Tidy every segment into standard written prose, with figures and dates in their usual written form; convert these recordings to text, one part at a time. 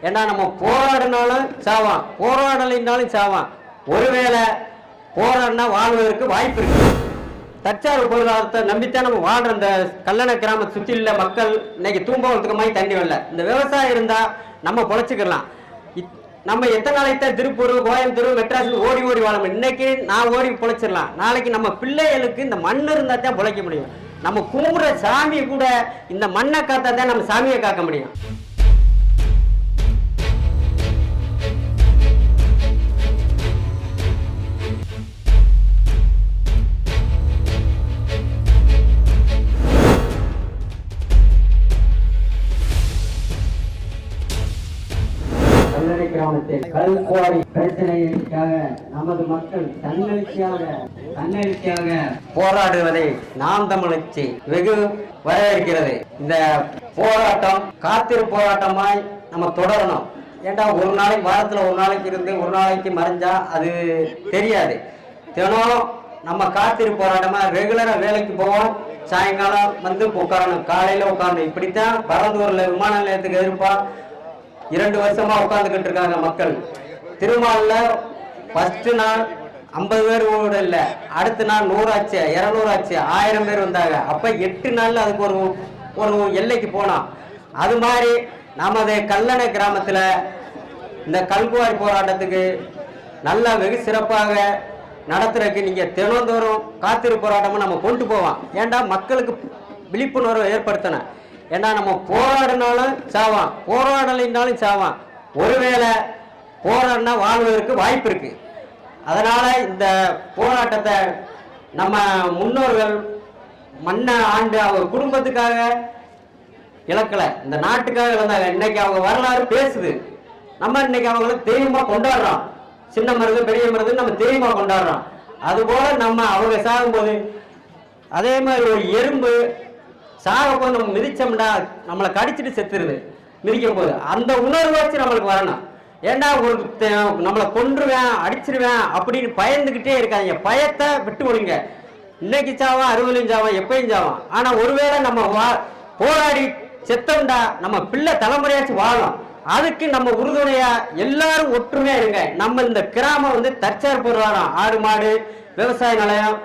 ஏன்னா நம்ம போராடினாலும் சாவான், போராடலைனாலும் சாவான். ஒருவேளை போராடினா வாழ்வதற்கு வாய்ப்பு இருக்கு. தற்சார்பு பொருளாதாரத்தை நம்பித்தான் நம்ம வாழ்ற இந்த கல்லணை கிராம சுற்றியுள்ள மக்கள் இன்னைக்கு தூம்பவத்துக்கு மாதிரி தண்ணி வரல. இந்த விவசாயம் இருந்தா நம்ம பொழைச்சிக்கலாம். நம்ம எத்தனை நாளைக்கு தான் திருப்பூர், கோயம்புத்தூர், மெட்ராஸ் ஓடி ஓடி வாழ முடியும்? இன்னைக்கு நான் ஓடி பொழைச்சிடலாம், நாளைக்கு நம்ம பிள்ளைகளுக்கு இந்த மண் இருந்தா தான் பொழைக்க முடியும். நம்ம கும்பிடுற சாமி கூட இந்த மண்ணை காத்தா தான் நம்ம சாமியை காக்க முடியும். கல்லணை கிராமத்தில் கல்குவாரி பிரச்சனைக்காக நமது மக்கள் தன்னெழுச்சியாக போராடுவதை நாம் தமிழச்சி வெகு வரவேற்கிறது. இந்த போராட்டம் காத்திரு போராட்டமாய் நம்ம தொடரணும். ஏண்டா ஒரு நாளைக்கு வாரத்தில் ஒரு நாளைக்கு இருந்து ஒரு நாளைக்கு மறைஞ்சா அது தெரியாது. தினம் நம்ம காத்திரு போராட்டமா ரெகுலரா வேலைக்கு போவோம், சாயங்காலம் வந்து உட்காரணும், காலையில உட்காரணும். இப்படித்தான் பரந்தூர்ல விமான நிலையத்துக்கு எதிர்ப்பா 2 வருஷமா உட்கார்ந்துகிட்டு இருக்காங்க மக்கள். திருமால்ல ஃபர்ஸ்ட் நாள் 50 பேர் கூட இல்ல, அடுத்த நாள் 100 ஆச்சு, 200 ஆச்சு, 1000 பேர் வந்தாங்க. அப்ப 8 நாள்ல அதுக்கு ஒரு எல்லைக்கு போனோம். அது மாதிரி நமது கல்லணை கிராமத்துல இந்த கல்குவாரி போராட்டத்துக்கு நல்லா வெகு சிறப்பாக நடத்துறதுக்கு நீங்க தினந்தோறும் காத்திரு போராட்டமும் நம்ம கொண்டு போவோம். ஏண்டா மக்களுக்கு விழிப்புணர்வு ஏற்படுத்தணும். ஏன்னா நம்ம போராடினாலும் சாவான், போராடலைனாலும் சாவான். ஒருவேளை போராடினா வாழ்வதற்கு வாய்ப்பு இருக்கு. அதனால இந்த போராட்டத்தை நம்ம முன்னோர்கள் மண்ணை ஆண்டு அவங்க குடும்பத்துக்காக இழக்கல, இந்த நாட்டுக்காக இழந்தாங்க. இன்னைக்கு அவங்க வரலாறு பேசுது. நம்ம இன்னைக்கு அவங்கள தெய்வமா கொண்டாடுறோம். சின்ன மருது பெரிய மருது நம்ம தெய்வமா கொண்டாடுறோம். அதுபோல நம்ம அவங்க சாகும்போது அதே மாதிரி ஒரு எறும்பு சாகப்போது நம்ம மிதிச்சோம்னா நம்மளை கடிச்சிட்டு செத்துருது மிதிக்கும் போது. அந்த உணர்வு வச்சு நம்மளுக்கு வரணும். ஏண்டா ஒரு நம்மளை கொன்றுவேன் அடிச்சிருவேன் அப்படின்னு பயந்துகிட்டே இருக்காங்க. பயத்தை விட்டு ஒழுங்க. இன்னைக்கு சாவான், 60 சாவான், எப்பயும் சாவான். ஆனா ஒருவேளை நம்ம போராடி செத்தோம்டா நம்ம பிள்ளை தலைமுறையாச்சு வாழும். அதுக்கு நம்ம உறுதுணையா எல்லாரும் ஒற்றுமையா இருங்க. நம்ம இந்த கிராமம் வந்து தற்சார்பு பொருளாதாரம், ஆடு மாடு விவசாய நிலையம்,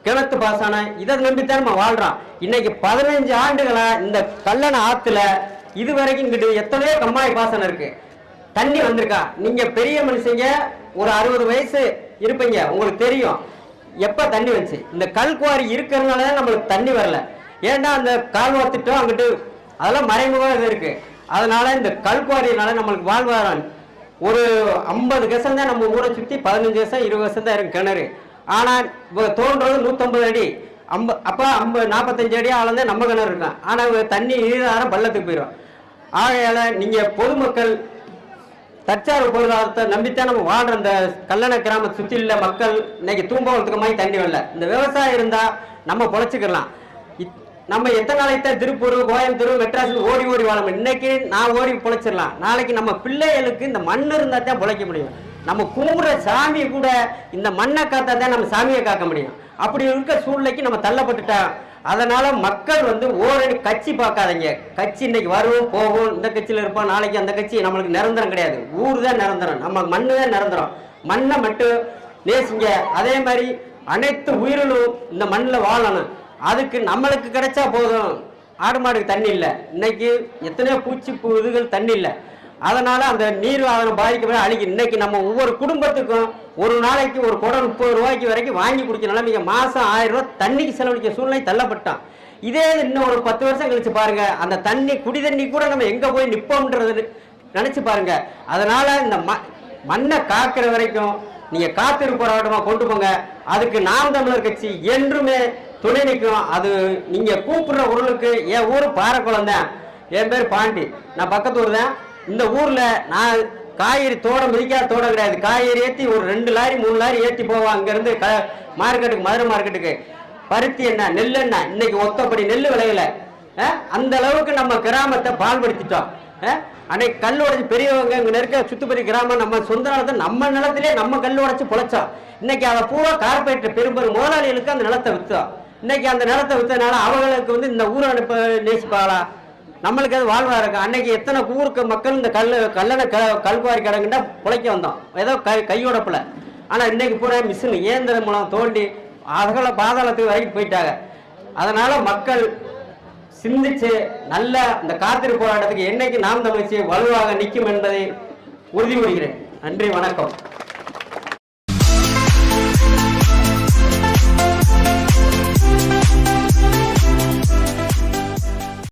கிணத்து பாசனம், இதை நம்பித்தான் நம்ம வாழ்றோம். இன்னைக்கு 15 ஆண்டுகளா இந்த கல்லணை ஆத்துல இதுவரைக்கும் இங்கிட்டு எத்தனையோ கம்மாய் பாசனம் இருக்கு, தண்ணி வந்திருக்கா? நீங்க பெரிய மனுஷங்க ஒரு 60 வயசு இருப்பீங்க, உங்களுக்கு தெரியும் எப்ப தண்ணி வந்துச்சு. இந்த கல்குவாரி இருக்கிறதுனாலதான் நம்மளுக்கு தண்ணி வரல. ஏன்னா அந்த கால்வாய் திட்டம் அங்கிட்டு அதெல்லாம் மறைமுகம் இருக்கு. அதனால இந்த கல்குவாரினால நம்மளுக்கு வாழ்வாரம் ஒரு 50 கசம் தான் நம்ம ஊரை சுத்தி, 15 கசம் 20 கசம் தான் இருக்கு கிணறு. ஆனா தோன்றது 150 அடி, அப்ப 45 அடி ஆளந்தே நம்ம கிணறு இருக்கும். ஆனா தண்ணி நீராரம் பள்ளத்துக்கு போயிடும். ஆகையால நீங்க பொதுமக்கள் தற்சார்பு பொருளாதாரத்தை நம்பித்தான் நம்ம வாழ்ற இந்த கல்லணை கிராம சுற்றியுள்ள மக்கள் இன்னைக்கு தூம்பவத்துக்கு மாதிரி தண்ணி வரல. இந்த விவசாயம் இருந்தா நம்ம பொழைச்சிக்கலாம். நம்ம எத்தனை நாளைக்கு தான் திருப்பூர், கோயம்புத்தூர், மெட்ராஸ் ஓடி ஓடி வாழ முடியும்? இன்னைக்கு நான் ஓடி பொழைச்சிடலாம், நாளைக்கு நம்ம பிள்ளைகளுக்கு இந்த மண் இருந்தா தான் பொழைக்க முடியும். நம்ம கும்பிடுற சாமி கூட இந்த மண்ணை காத்தா தான் நம்ம சாமியை காக்க முடியும். அப்படி இருக்க சூழ்நிலைக்கு நம்ம தள்ளப்பட்டுட்டோம். அதனால மக்கள் வந்து ஓரடி கட்சி பார்க்காதீங்க. கட்சி இன்னைக்கு வரும் போகும், இந்த கட்சியில் இருப்போம், நாளைக்கு அந்த கட்சி நம்மளுக்கு நிரந்தரம் கிடையாது. ஊர் தான் நிரந்தரம், நம்ம மண்ணு தான் நிரந்தரம். மண்ணை மட்டும் நேசிங்க. அதே மாதிரி அனைத்து உயிரிலும் இந்த மண்ணில் வாழணும். அதுக்கு நம்மளுக்கு கிடைச்சா போதும். ஆடு மாடுக்கு தண்ணி இல்லை, இன்னைக்கு எத்தனையோ பூச்சி இதுகள் தண்ணி இல்லை. அதனால அந்த நீர் ஆதாரம் பாதிக்கப்பட அழிக்கு. இன்னைக்கு நம்ம ஒவ்வொரு குடும்பத்துக்கும் ஒரு நாளைக்கு ஒரு குடம் 30 ரூபாய்க்கு வரைக்கும் வாங்கி குடிக்க நிலைமைங்க. மாசம் 1000 ரூபாய் தண்ணிக்கு செலவழிக்க சூழ்நிலை தள்ளப்பட்டான். இதே இன்னும் ஒரு 10 வருஷம் கழிச்சு பாருங்க, அந்த தண்ணி குடி தண்ணி கூட நம்ம எங்க போய் நிப்போம்ன்றது நினைச்சு பாருங்க. அதனால இந்த மண்ணை காக்கிற வரைக்கும் நீங்க காத்திரு போராட்டமா கொண்டு போங்க. அதுக்கு நாம் தமிழர் கட்சி என்றுமே துணை நிற்கும். அது நீங்க கூப்பிடுற ஊருக்கு, என் ஊரு பாறைக்குளம் தான், என் பேர் பாண்டி, நான் பக்கத்து ஊர் தான். இந்த ஊர்ல நான் காய்கறி தோட மிதிக்காத தோட கிடையாது. காய்கறி ஏற்றி ஒரு 2 லாரி 3 லாரி ஏற்றி போவோம் அங்கிருந்து மார்க்கெட்டுக்கு, மதுரை மார்க்கெட்டுக்கு. பருத்தி என்ன நெல் என்ன இன்னைக்கு ஒத்தப்படி நெல் விளையல. அந்த அளவுக்கு நம்ம கிராமத்தை பால்படுத்திட்டோம். அன்னைக்கு கல் உடைச்சு பெரியவங்க இங்க இருக்க சுத்துப்பதி கிராமம் நம்ம சொந்த நிலத்தை நம்ம நிலத்திலே நம்ம கல் உடைச்சு பொழைச்சோம். இன்னைக்கு அதை பூரா கார்பரேட் பெரும்பெரும் முதலாளிகளுக்கு அந்த நிலத்தை விற்றோம். இன்னைக்கு அந்த நிலத்தை விற்றதுனால அவங்களுக்கு வந்து இந்த ஊரை அனுப்ப நேசிப்பாங்களா? நம்மளுக்கு அது வாழ்வா இருக்கு. அன்னைக்கு எத்தனை ஊருக்கு மக்கள் இந்த கல்குவாரி கிடங்குன்னா பிழைக்க வந்தோம், ஏதோ கையோடப்பில். ஆனால் இன்னைக்கு பூரா மிஷின் இயந்திரம் மூலம் தோண்டி அதோட பாதாளத்துக்கு வரைக்கும் போயிட்டாங்க. அதனால மக்கள் சிந்திச்சு நல்ல இந்த காத்திருப்பு போராட்டத்துக்கு என்னைக்கு நாம் தமிழ்ச்சி வலுவாக நிற்கும் என்பதை உறுதிமொழிகிறேன். நன்றி, வணக்கம்.